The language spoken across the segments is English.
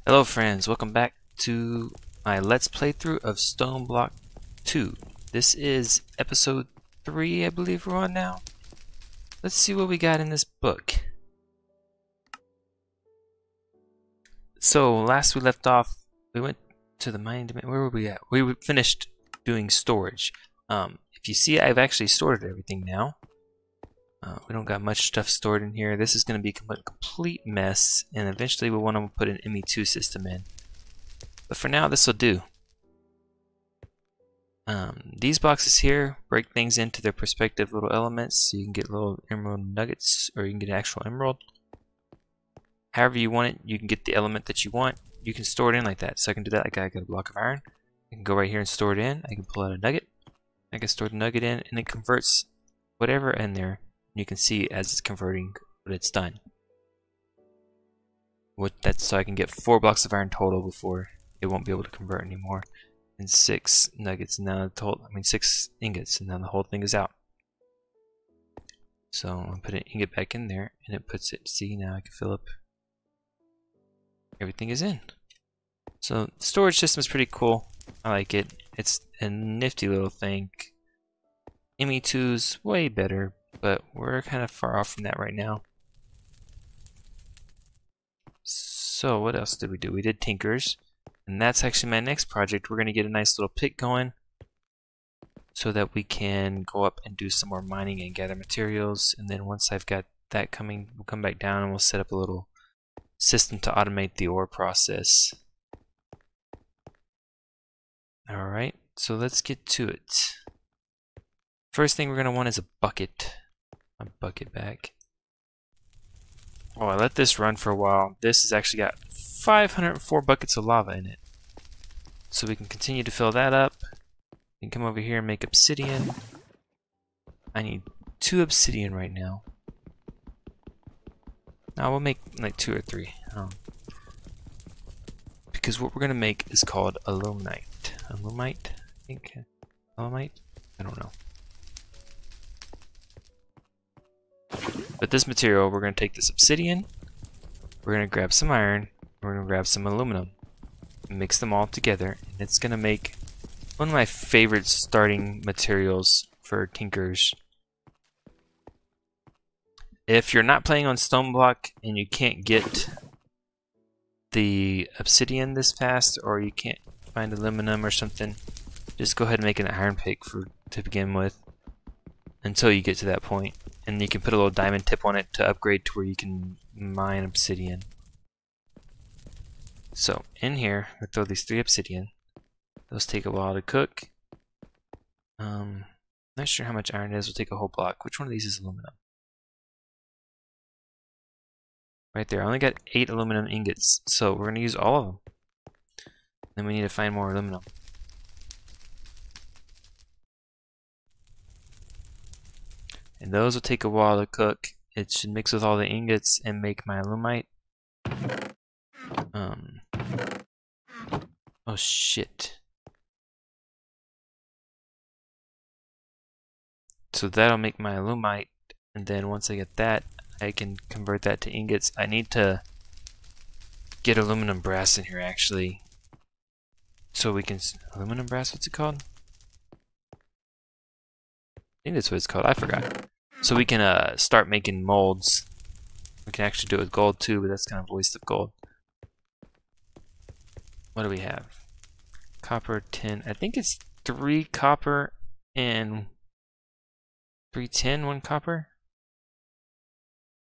Hello friends, welcome back to my Let's Playthrough of Stoneblock 2. This is episode 3, I believe we're on now. Let's see what we got in this book. So last we left off, we went to the mining dimension. Where were we at? We finished doing storage. If you see, I've actually sorted everything now. We don't got much stuff stored in here. This is going to be a complete mess, and eventually we'll want to put an ME2 system in. But for now, this will do. These boxes here break things into their respective little elements, so you can get little emerald nuggets, or you can get an actual emerald. However you want it, you can get the element that you want. You can store it in like that. So I can do that like I got a block of iron. I can go right here and store it in. I can pull out a nugget. I can store the nugget in, and it converts whatever in there. You can see as it's converting what it's done. That's so I can get 4 blocks of iron total before it won't be able to convert anymore, and 6 nuggets, and now the total, 6 ingots, and now the whole thing is out. So I'll put an ingot back in there, and it puts it. See, now I can fill up. Everything is in. So the storage system is pretty cool. I like it. It's a nifty little thing. ME2's way better, but we're kind of far off from that right now. So what else did we do? We did Tinkers, and that's actually my next project. We're going to get a nice little pit going so that we can go up and do some more mining and gather materials. And then once I've got that coming, we'll come back down and we'll set up a little system to automate the ore process. Alright, so let's get to it. First thing we're going to want is a bucket. A bucket bag. Oh, I let this run for a while. This has actually got 504 buckets of lava in it. So we can continue to fill that up. We can come over here and make obsidian. I need 2 obsidian right now. Now we'll make like 2 or 3. Because what we're going to make is called aluminite. Aluminite? I think. Aluminite? I don't know. But this material, we're going to take this obsidian, we're going to grab some iron, we're going to grab some aluminum, and mix them all together, and it's going to make one of my favorite starting materials for tinkers. If you're not playing on Stoneblock and you can't get the obsidian this fast, or you can't find aluminum or something, just go ahead and make an iron pick to begin with until you get to that point. And you can put a little diamond tip on it to upgrade to where you can mine obsidian. So in here, we throw these 3 obsidian. Those take a while to cook. Not sure how much iron it is. We'll take a whole block. Which one of these is aluminum? Right there. I only got 8 aluminum ingots, so we're going to use all of them. Then we need to find more aluminum. And those will take a while to cook. It should mix with all the ingots and make my alumite. Oh shit. So that'll make my alumite, and then once I get that, I can convert that to ingots. I need to get aluminum brass in here actually. So we can... Aluminum brass, what's it called? I think that's what it's called. I forgot. So we can start making molds. We can actually do it with gold too, but that's kind of a waste of gold. What do we have? Copper, tin. I think it's 3 copper and 3 tin, 1 copper.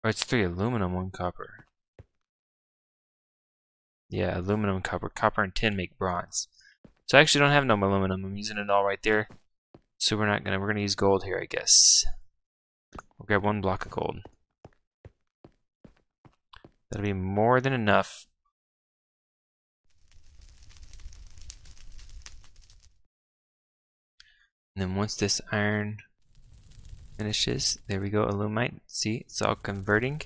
Or it's 3 aluminum, 1 copper. Yeah, aluminum, copper. Copper and tin make bronze. So I actually don't have no aluminum. I'm using it all right there. So we're gonna use gold here, I guess. We'll grab 1 block of gold. That'll be more than enough. And then once this iron finishes, there we go, alumite. See, it's all converting.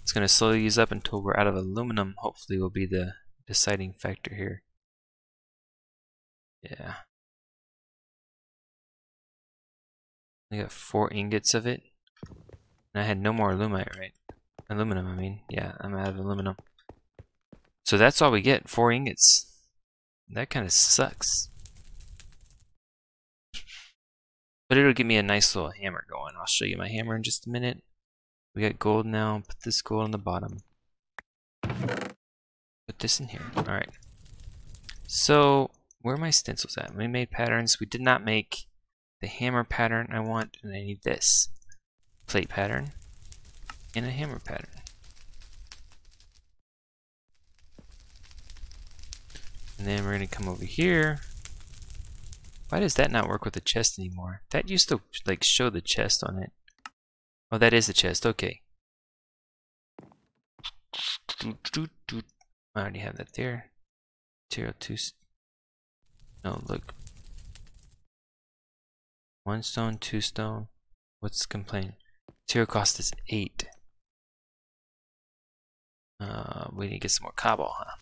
It's gonna slowly use up until we're out of aluminum. Hopefully will be the deciding factor here. Yeah. I got 4 ingots of it. And I had no more alumite, right? Aluminum, I mean. Yeah, I'm out of aluminum. So that's all we get, 4 ingots. That kind of sucks. But it'll give me a nice little hammer going. I'll show you my hammer in just a minute. We got gold now. Put this gold on the bottom. Put this in here. Alright. So, where are my stencils at? We made patterns. We did not make the hammer pattern I want, and I need this. Plate pattern and a hammer pattern. And then we're going to come over here. Why does that not work with the chest anymore? That used to like show the chest on it. Oh, that is the chest. Okay. I already have that there. Material 2. No, look. 1 stone, 2 stone. What's the complaint? Material cost is 8. We need to get some more cobble, huh?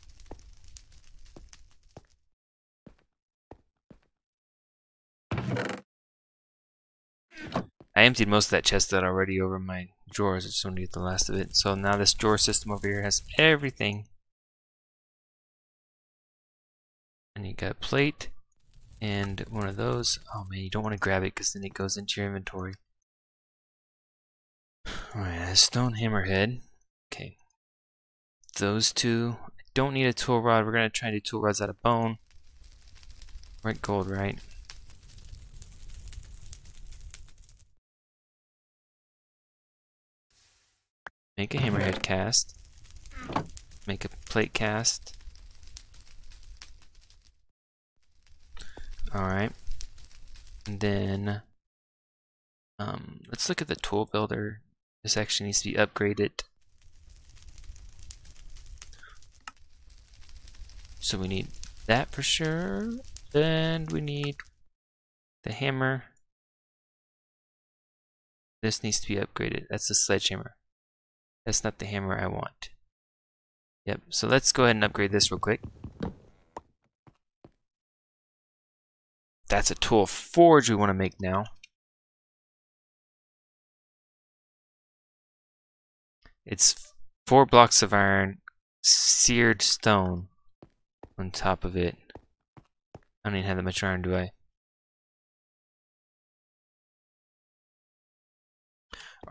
I emptied most of that chest out already over my drawers. I just want to get the last of it. So now this drawer system over here has everything. And you got a plate and one of those. Oh man, you don't want to grab it because then it goes into your inventory. Alright, a stone hammerhead. Okay. Those 2. I don't need a tool rod. We're going to try to do tool rods out of bone. Right, gold, right? Make a hammerhead cast. Make a plate cast. Alright. And then let's look at the tool builder. This actually needs to be upgraded. So we need that for sure. And we need the hammer. This needs to be upgraded. That's the sledgehammer. That's not the hammer I want. Yep, so let's go ahead and upgrade this real quick. That's a tool forge we want to make now. It's 4 blocks of iron, seared stone on top of it. I don't even have that much iron, do I?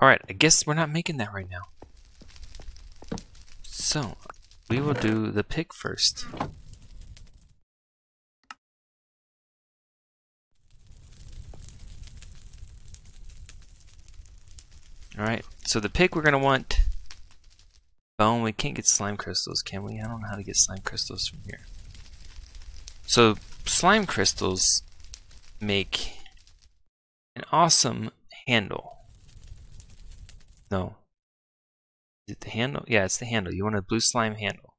Alright, I guess we're not making that right now. So, we will do the pick first. Alright, so the pick we're going to want bone. We can't get slime crystals, can we? I don't know how to get slime crystals from here. So, slime crystals make an awesome handle. No. Is it the handle? Yeah, it's the handle. You want a blue slime handle.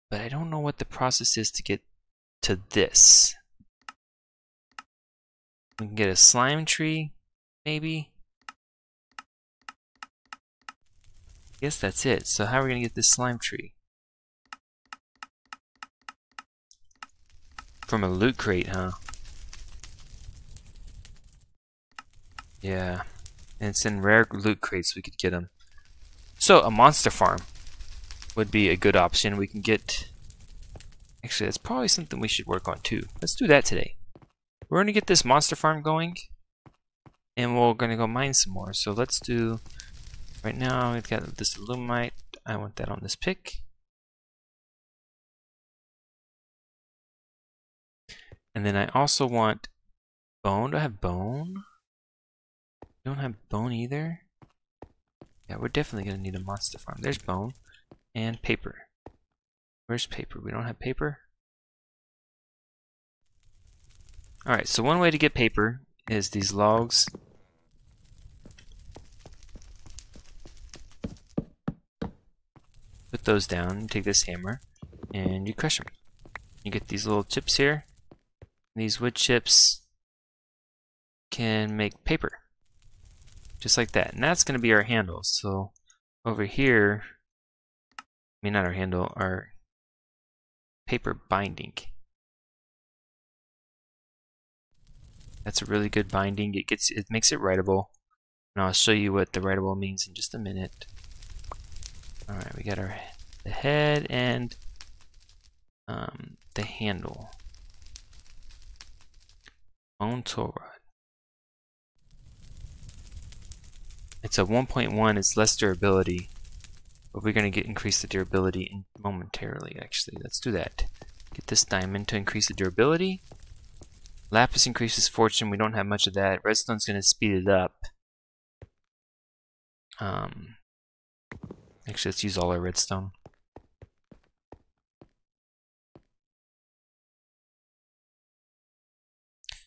But I don't know what the process is to get to this. We can get a slime tree, maybe. I guess that's it. So how are we going to get this slime tree? From a loot crate, huh? Yeah. And it's in rare loot crates we could get them. So a monster farm would be a good option. We can get... Actually, that's probably something we should work on too. Let's do that today. We're going to get this monster farm going. And we're going to go mine some more. So let's do... Right now, we've got this illuminite. I want that on this pick. And then I also want bone. Do I have bone? You don't have bone either? Yeah, we're definitely going to need a monster farm. There's bone. And paper. Where's paper? We don't have paper? Alright, so one way to get paper is these logs. Put those down, take this hammer, and you crush them. You get these little chips here. These wood chips can make paper. Just like that. And that's going to be our handle. So over here, I mean not our handle, our paper binding. That's a really good binding. It makes it writable. And I'll show you what the writable means in just a minute. Alright, we got the head and the handle. Bone tool rod. It's a 1.1, it's less durability. But we're going to increase the durability momentarily, actually. Let's do that. Get this diamond to increase the durability. Lapis increases fortune. We don't have much of that. Redstone's going to speed it up. Actually, let's use all our redstone.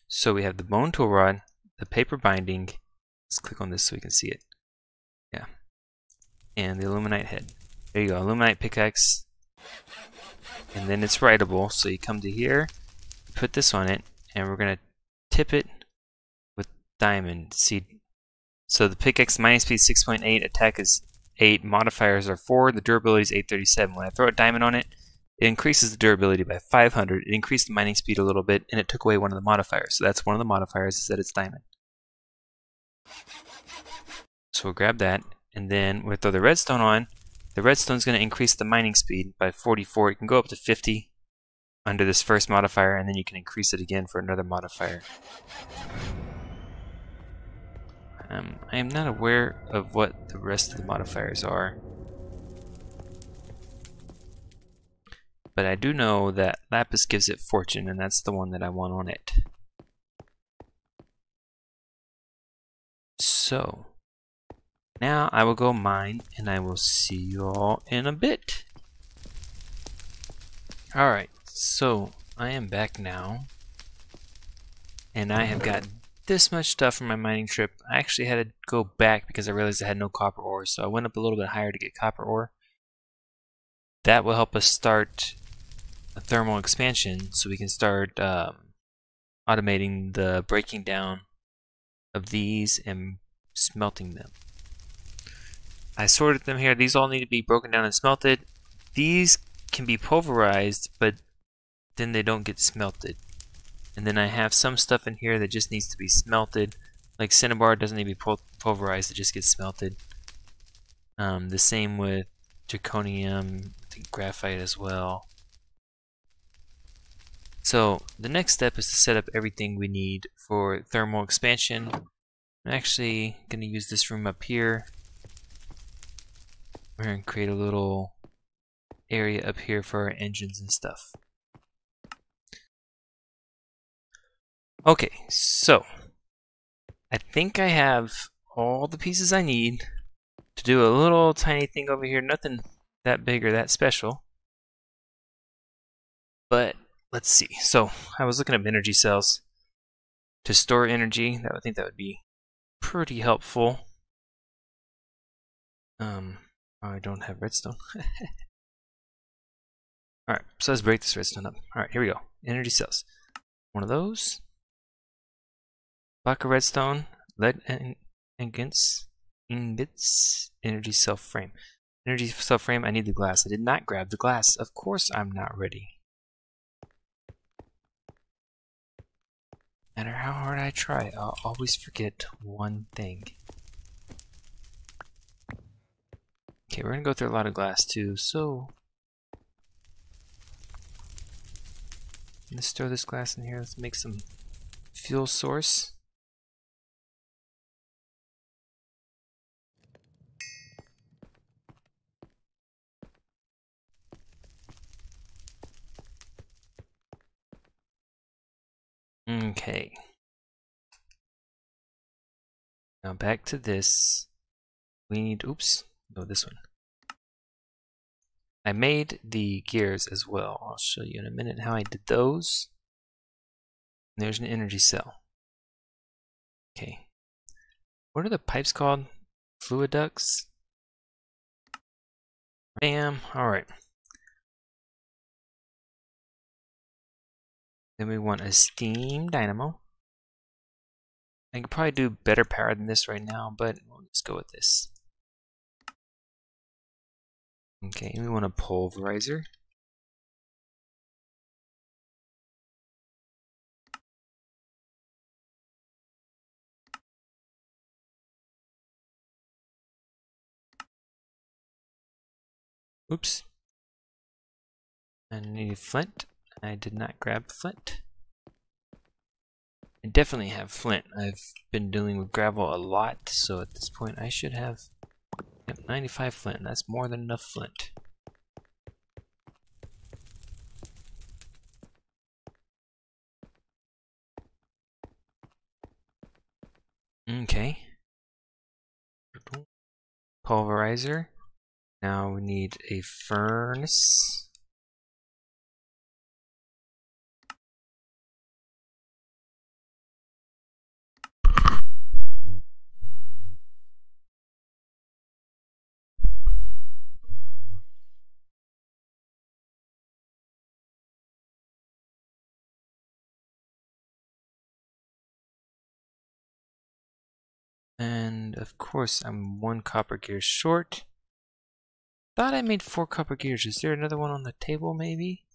So we have the bone tool rod, the paper binding. Let's click on this so we can see it. Yeah. And the aluminite head. There you go, aluminite pickaxe. And then it's writable, so you come to here, put this on it, and we're going to tip it with diamond seed. So the pickaxe mining speed is 6.8, attack is 8, modifiers are 4, the durability is 837. When I throw a diamond on it, it increases the durability by 500. It increased the mining speed a little bit, and it took away one of the modifiers. So that's one of the modifiers, is that it's diamond. So we'll grab that, and then we'll throw the redstone on. The redstone's going to increase the mining speed by 44. It can go up to 50 under this first modifier, and then you can increase it again for another modifier. I am not aware of what the rest of the modifiers are. But I do know that lapis gives it fortune, and that's the one that I want on it. So, now I will go mine, and I will see you all in a bit. Alright, so I am back now, and I have got this much stuff from my mining trip. I actually had to go back because I realized I had no copper ore, so I went up a little bit higher to get copper ore. That will help us start a thermal expansion, so we can start automating the breaking down of these and smelting them. I sorted them here. These all need to be broken down and smelted. These can be pulverized, but then they don't get smelted. And then I have some stuff in here that just needs to be smelted. Like cinnabar doesn't need to be pulverized, it just gets smelted. The same with zirconium, I think graphite as well. So the next step is to set up everything we need for thermal expansion. I'm actually going to use this room up here. We're going to create a little area up here for our engines and stuff. Okay, so I think I have all the pieces I need to do a little tiny thing over here. Nothing that big or that special. But let's see. So I was looking at energy cells to store energy. I think that would be pretty helpful. I don't have redstone. Alright, so let's break this redstone up. Alright, here we go. Energy cells. One of those. Block of redstone. Lead ingots. Energy cell frame. Energy cell frame, I need the glass. I did not grab the glass. Of course I'm not ready. No matter how hard I try, I'll always forget one thing. Okay, we're gonna go through a lot of glass too, so let's throw this glass in here. Let's make some fuel source. Okay. Now back to this. We need, oops, no, this one. I made the gears as well. I'll show you in a minute how I did those. There's an energy cell. Okay. What are the pipes called? Fluid ducts? Bam. Alright. Then we want a steam dynamo. I could probably do better power than this right now, but we'll just go with this. Okay, we want a pulverizer. Oops. I need flint. I did not grab flint. I definitely have flint. I've been dealing with gravel a lot, so at this point I should have 95 flint. That's more than enough flint. Okay. Pulverizer. Now we need a furnace. And of course I'm 1 copper gear short. Thought I made 4 copper gears. Is there another one on the table maybe?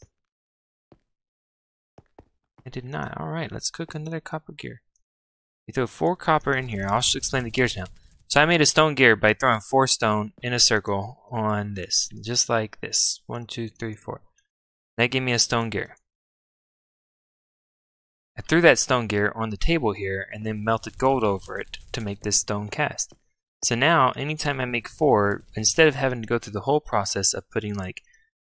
I did not. Alright, let's cook another copper gear. We throw 4 copper in here. I'll just explain the gears now. So I made a stone gear by throwing 4 stone in a circle on this. Just like this. 1, 2, 3, 4. That gave me a stone gear. I threw that stone gear on the table here and then melted gold over it to make this stone cast. So now, anytime I make 4, instead of having to go through the whole process of putting like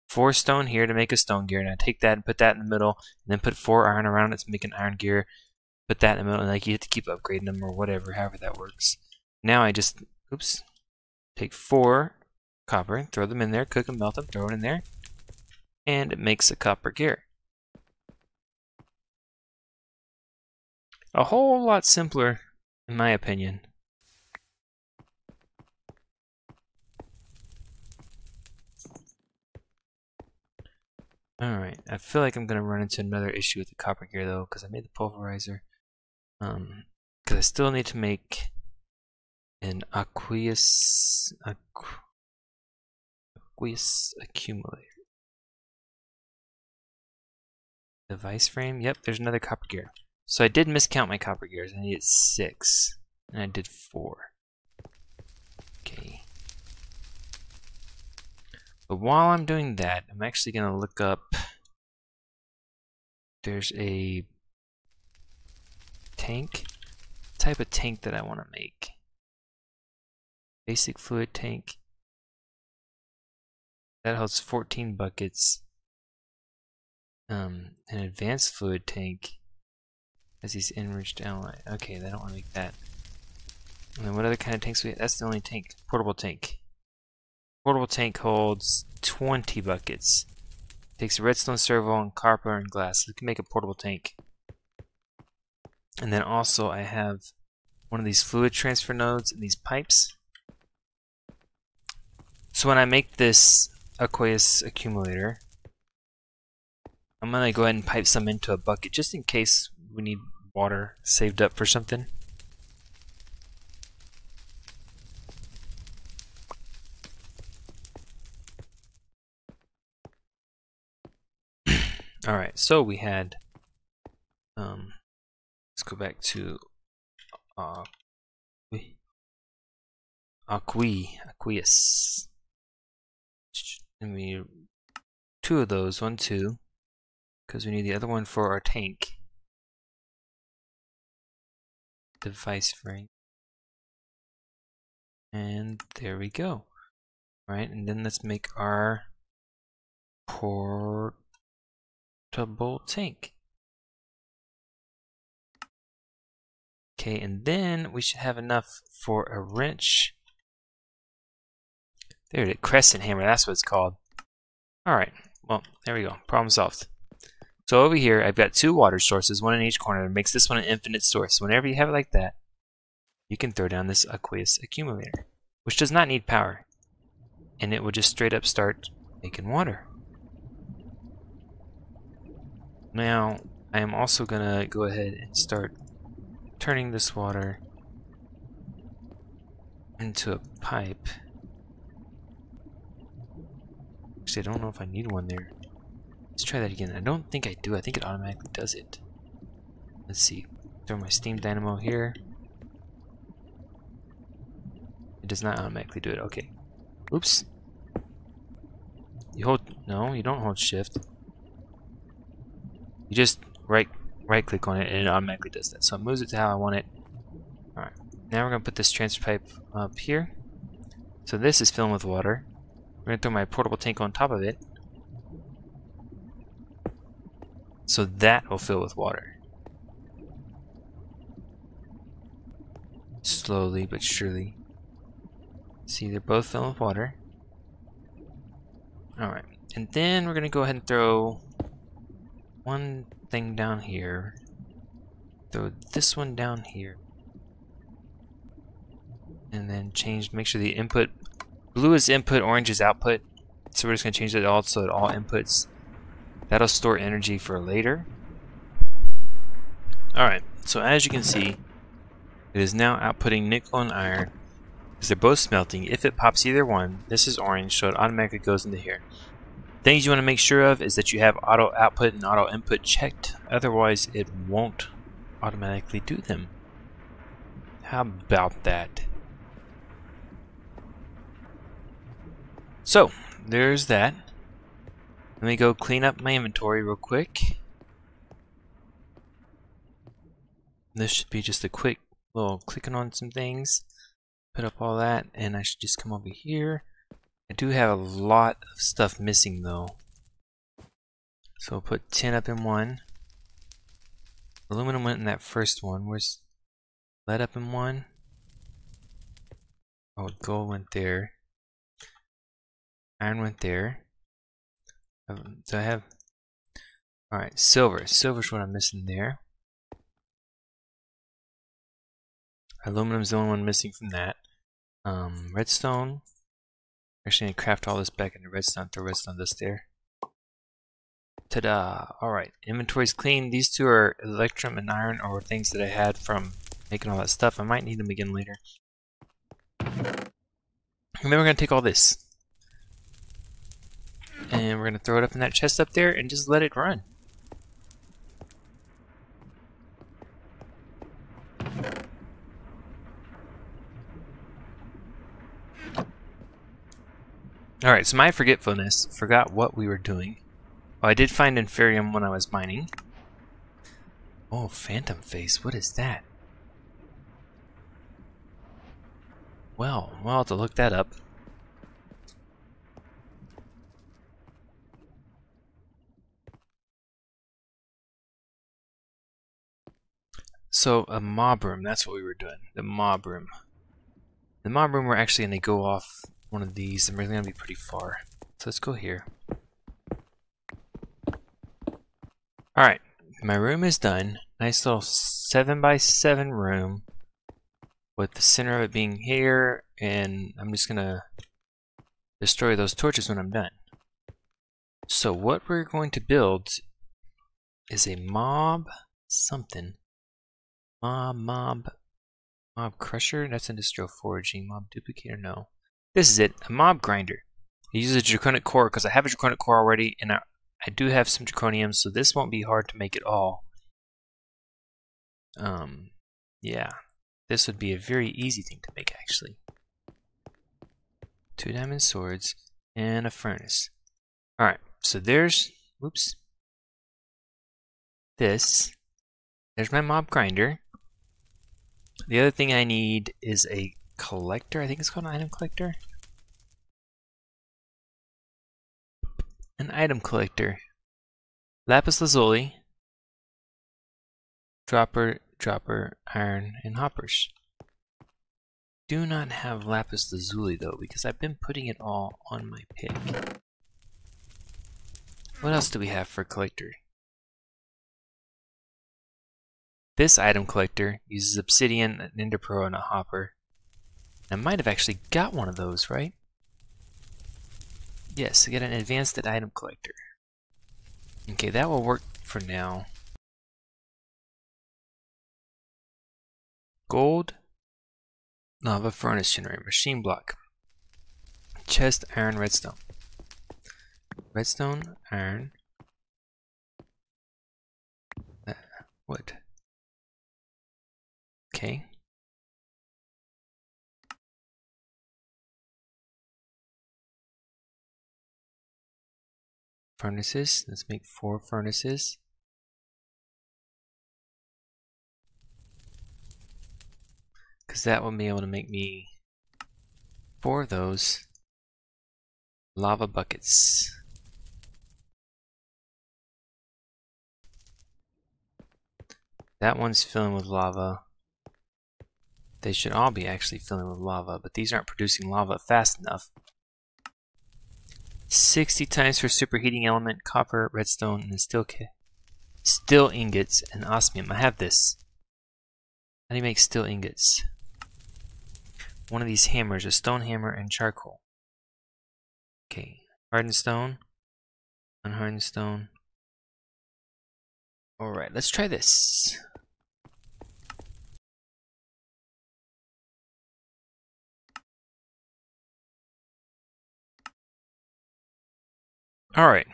4 stone here to make a stone gear, and I take that and put that in the middle, and then put 4 iron around it to make an iron gear, put that in the middle, and like you have to keep upgrading them or whatever, however that works. Now I just, take 4 copper, throw them in there, cook them, melt them, throw it in there, and it makes a copper gear. A whole lot simpler, in my opinion. Alright, I feel like I'm going to run into another issue with the copper gear though, because I made the pulverizer. Because I still need to make an aqueous accumulator. Device frame, yep, there's another copper gear. So I did miscount my copper gears. I needed 6, and I did 4. Okay. But while I'm doing that, I'm actually going to look up. There's a type of tank that I want to make. Basic fluid tank. That holds 14 buckets. An advanced fluid tank has these enriched alloy. Okay, I don't want to make that. And then what other kind of tanks we have? That's the only tank. Portable tank. Portable tank holds 20 buckets. Takes a redstone servo and copper and glass. So we can make a portable tank. And then also I have one of these fluid transfer nodes and these pipes. So when I make this aqueous accumulator, I'm going to go ahead and pipe some into a bucket just in case we need water saved up for something. Alright, so we had, let's go back to aqueous. And we 2 of those, 1, 2, because we need the other one for our tank. Device frame. And there we go. Alright, and then let's make our portable tank. Okay, and then we should have enough for a wrench. There it is, crescent hammer, that's what it's called. Alright, well, there we go, problem solved. So over here, I've got 2 water sources, one in each corner, that makes this one an infinite source. Whenever you have it like that, you can throw down this aqueous accumulator, which does not need power. And it will just straight up start making water. Now, I am also going to go ahead and start turning this water into a pipe. Actually, I don't know if I need one there. Let's try that again. I don't think I do. I think it automatically does it. Let's see. Throw my steam dynamo here. It does not automatically do it. Okay. Oops. You hold, no, you don't hold shift. You just right click on it and it automatically does that. So it moves it to how I want it. Alright, now we're going to put this transfer pipe up here. So this is filling with water. I'm going to throw my portable tank on top of it. So that will fill with water. Slowly but surely. See, they're both filling with water. Alright, and then we're going to go ahead and throw one thing down here. Throw this one down here. And then change, make sure the input, blue is input, orange is output. So we're just going to change it all so that all inputs, that'll store energy for later. Alright, so as you can see, it is now outputting nickel and iron because they're both smelting. If it pops either one, this is orange, so it automatically goes into here. Things you want to make sure of is that you have auto output and auto input checked, otherwise it won't automatically do them. How about that? So, there's that. Let me go clean up my inventory real quick. This should be just a quick little clicking on some things. Put up all that, and I should just come over here. I do have a lot of stuff missing though. So we'll put tin up in one. Aluminum went in that first one. Where's lead up in one? Oh, gold went there. Iron went there. So I have... Alright, silver. Silver's what I'm missing there. Aluminum's the only one missing from that. Redstone. Actually, I need to craft all this back into redstone. Throw redstone this there. Ta-da! Alright, inventory's clean. These two are electrum and iron, or things that I had from making all that stuff. I might need them again later. And then we're going to take all this. And we're going to throw it up in that chest up there and just let it run. Alright, so my forgetfulness forgot what we were doing. Oh, I did find inferium when I was mining. Oh, phantom face, what is that? Well, we'll have to look that up. So, a mob room, that's what we were doing. The mob room. The mob room, we're actually going to go off one of these, and we're going to be pretty far. So let's go here. Alright, my room is done. Nice little 7x7 room with the center of it being here, and I'm just going to destroy those torches when I'm done. So what we're going to build is a mob something. Mob crusher? That's industrial foraging. Mob duplicator? No. This is it. A mob grinder. It uses a draconic core because I have a draconic core already, and I do have some draconium, so this won't be hard to make at all. Yeah. This would be a very easy thing to make, actually. 2 diamond swords and a furnace. Alright, so there's... Whoops. This. There's my mob grinder. The other thing I need is a collector. I think it's called an item collector. An item collector. Lapis lazuli. Dropper, iron, and hoppers. Do not have lapis lazuli though, because I've been putting it all on my pick. What else do we have for a collector? This item collector uses obsidian, an ender pearl, and a hopper. I might have actually got one of those, right? Yes, I get an advanced item collector. Okay, that will work for now. Gold, lava furnace generator, machine block, chest, iron, redstone. Redstone, iron, wood. Okay. furnaces. Let's make 4 furnaces. Because that will be able to make me 4 of those lava buckets. That one's filling with lava. They should all be actually filling with lava, but these aren't producing lava fast enough. 60 times for superheating element, copper, redstone, and steel ingots, and osmium. I have this. How do you make steel ingots? One of these hammers, a stone hammer, and charcoal. Okay, hardened stone, unhardened stone. Alright, let's try this. Alright.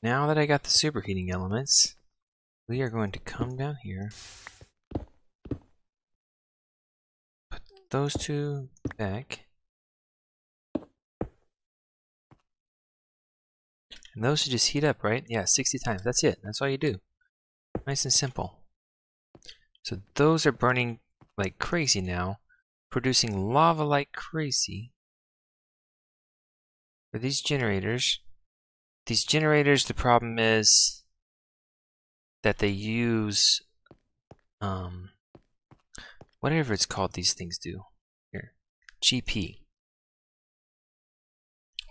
Now that I got the superheating elements, we are going to come down here, put those 2 back, and those should just heat up, right? Yeah, 60 times. That's it. That's all you do. Nice and simple. So those are burning like crazy now, producing lava like crazy. For these generators, the problem is that they use whatever it's called, these things do here, GP.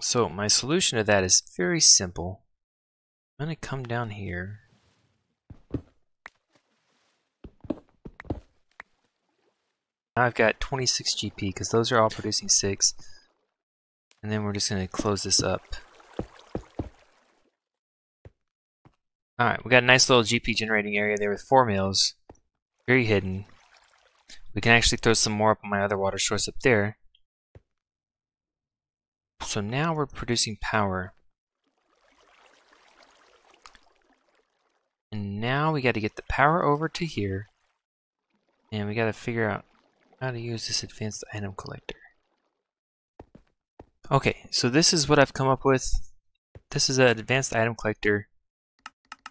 So my solution to that is very simple. I'm going to come down here. Now I've got 26 GP because those are all producing 6. And then we're just going to close this up. Alright, we got a nice little GP generating area there with 4 mills. Very hidden. We can actually throw some more up on my other water source up there. So now we're producing power. And now we got to get the power over to here. And we got to figure out how to use this advanced item collector. Okay, so this is what I've come up with. This is an advanced item collector.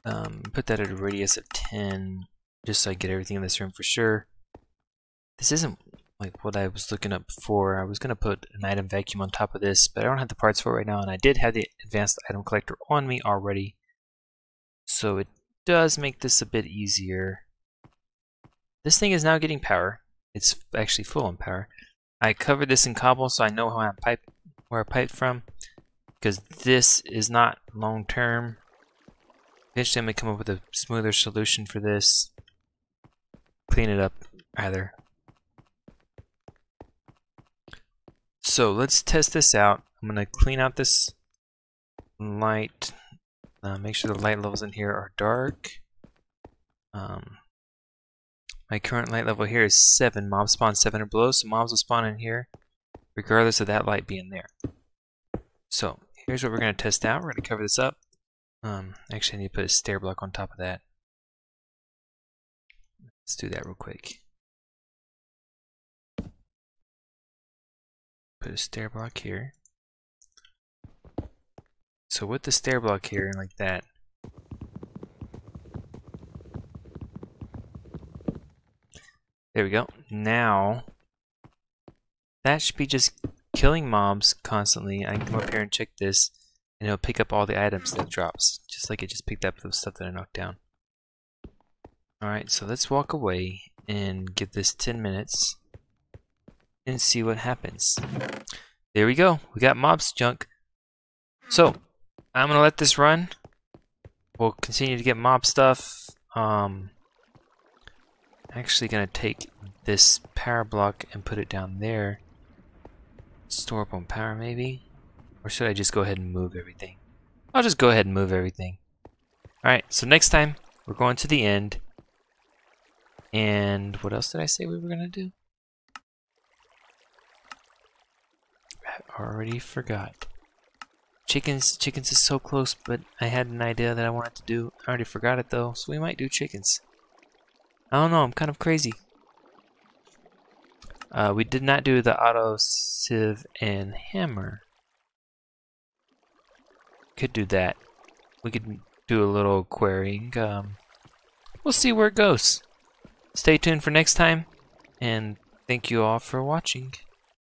Put that at a radius of 10, just so I get everything in this room for sure. This isn't like what I was looking up before. I was going to put an item vacuum on top of this, but I don't have the parts for it right now, and I did have the advanced item collector on me already. So it does make this a bit easier. This thing is now getting power. It's actually full on power. I covered this in cobble so I know how where I piped from, because this is not long term. Eventually I'm going to come up with a smoother solution for this. Clean it up, rather. So let's test this out. I'm going to clean out this light. Make sure the light levels in here are dark. My current light level here is 7. Mobs spawn 7 or below, so mobs will spawn in here regardless of that light being there. So here's what we're going to test out. We're going to cover this up. Actually I need to put a stair block on top of that. Let's do that real quick. Put a stair block here. So with the stair block here, like that, there we go. Now that should be just killing mobs constantly. I can come up here and check this, and it'll pick up all the items that it drops, just like it just picked up the stuff that I knocked down. Alright, so let's walk away and give this 10 minutes and see what happens. There we go. We got mobs junk. So I'm gonna let this run. We'll continue to get mob stuff. Actually gonna take this power block and put it down there. Store up on power maybe? Or should I just go ahead and move everything? I'll just go ahead and move everything. Alright, so next time we're going to the end. And what else did I say we were gonna do? I already forgot. Chickens is so close, but I had an idea that I wanted to do. I already forgot it though, so we might do chickens. I don't know, I'm kind of crazy. We did not do the auto sieve and hammer. Could do that. We could do a little querying. We'll see where it goes. Stay tuned for next time, and thank you all for watching.